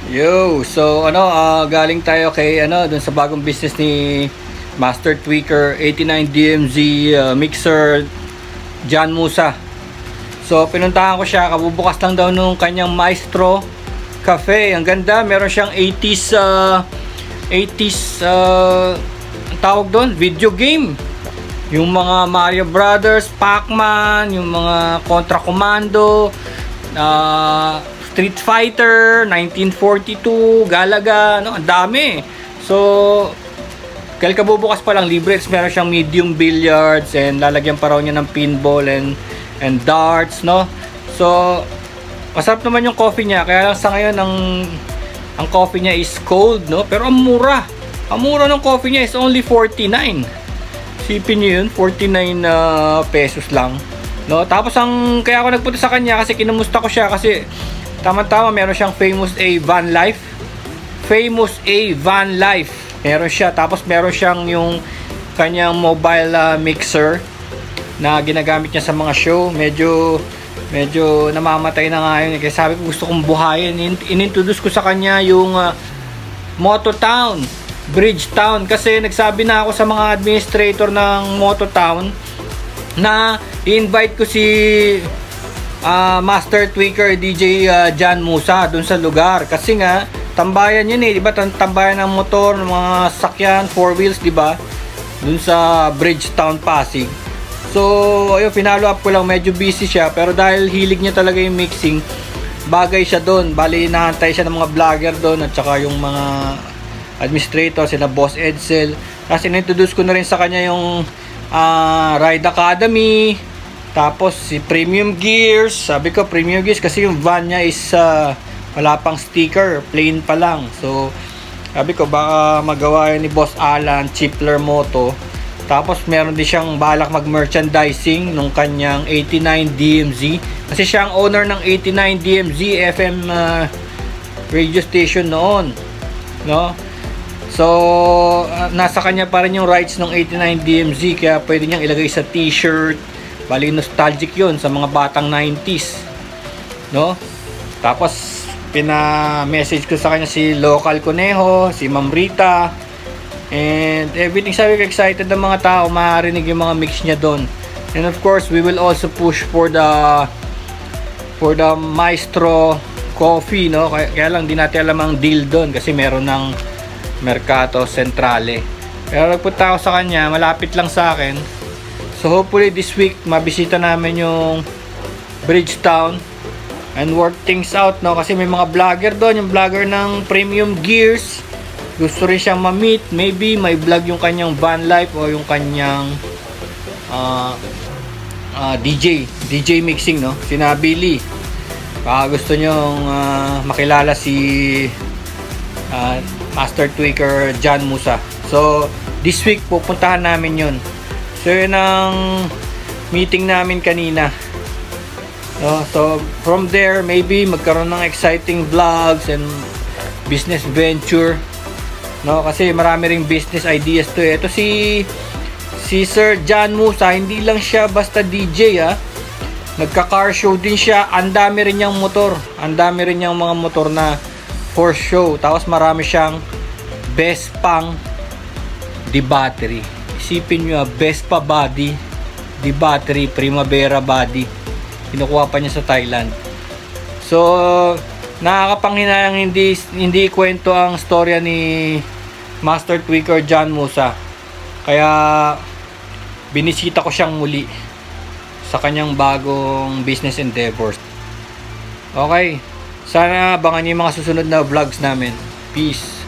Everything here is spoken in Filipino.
Yo, so galing tayo kay dun sa bagong business ni Master Tweaker 89 DMZ mixer John Musa. So pinuntahan ko siya, kabubukas lang daw nung kanyang Maestro Cafe. Ang ganda, meron siyang 80s ang tawag doon, video game. Yung mga Mario Brothers, Pac-Man, yung mga Contra Commando, Street Fighter, 1942, Galaga, ang dami. So, kaya kabubukas pa lang, libre. Meron siyang medium billiards and lalagyan pa raw niya ng pinball and darts, no? So, masarap naman yung coffee niya. Kaya lang sa ngayon, ang coffee niya is cold, no? Pero ang mura. Ang mura ng coffee niya is only 49. Sipin niyo yun, 49 pesos lang. No? Tapos kaya ako nagpunta sa kanya kasi kinumusta ko siya kasi tama-tama meron siyang Famous A Van Life. Famous A Van Life. Meron siya. Tapos meron siyang yung kanyang mobile mixer na ginagamit niya sa mga show. Medyo namamatay na nga yun. Kaya sabi ko gusto kong buhayin. Inintroduce ko sa kanya yung Mototown, Bridgetown. Kasi nagsabi na ako sa mga administrator ng Mototown na i-invite ko si Master Tweaker DJ John Musa dun sa lugar kasi nga tambayan yun di ba, tambayan ng motor, ng mga sakyan, 4 wheels, di ba, dun sa Bridgetown, Pasig. So ayun, finalo up ko lang, medyo busy siya pero dahil hilig niya talaga yung mixing, bagay siya dun. Bali nahantay siya ng mga vlogger dun at saka yung mga administrator, sila Boss Edsel. Kasi na-introduce ko na rin sa kanya yung Ride Academy. Tapos si Premium Gears, sabi ko Premium Gears kasi yung van niya is wala pang sticker, plain pa lang. So sabi ko baka magawa yun ni Boss Alan, Chipler Moto. Tapos meron din siyang balak mag-merchandising nung kanyang 89 DMZ kasi siya ang owner ng 89 DMZ FM radio station noon, no? So nasa kanya pa rin yung rights ng 89 DMZ kaya pwede niyang ilagay sa t-shirt. Bali nostalgic yun sa mga batang 90s, no? Tapos pina-message ko sa kanya si Local Conejo, si Ma'am Rita, and everything. Sabi ko excited ng mga tao marinig yung mga mix niya doon. And of course we will also push for the Maestro Coffee, no? Kaya lang di natin alam ang deal doon kasi meron ng Mercato Centrale. Pero nagpunta ako sa kanya, malapit lang sa akin. So hopefully this week mabisita namin yung Bridgetown and work things out, no? Kasi may mga vlogger doon, yung vlogger ng Premium Gears. Gusto rin siyang ma-meet. Maybe may vlog yung kanyang van life o yung kanyang DJ mixing, no? Si Nabili. Baka gusto nyong makilala si Master Tweaker John Musa. So this week pupuntahan namin yun. So yun ang meeting namin kanina, no? So from there maybe magkaroon ng exciting vlogs and business venture, no? Kasi marami ring business ideas to. Ito si Sir John Musa, hindi lang siya basta DJ, nagka-car show din siya. Ang dami rin niyang motor, ang dami rin niyang mga motor na for show. Tapos marami siyang Vespang di battery. Isipin nyo, Vespa body, di battery, Primavera body. Kinukuha pa niya sa Thailand. So nakakapanghinayang hindi kwento ang storya ni Master Tweaker John Musa. Kaya binisita ko siyang muli sa kanyang bagong business endeavors. Okay, sana abangan niyo yung mga susunod na vlogs namin. Peace.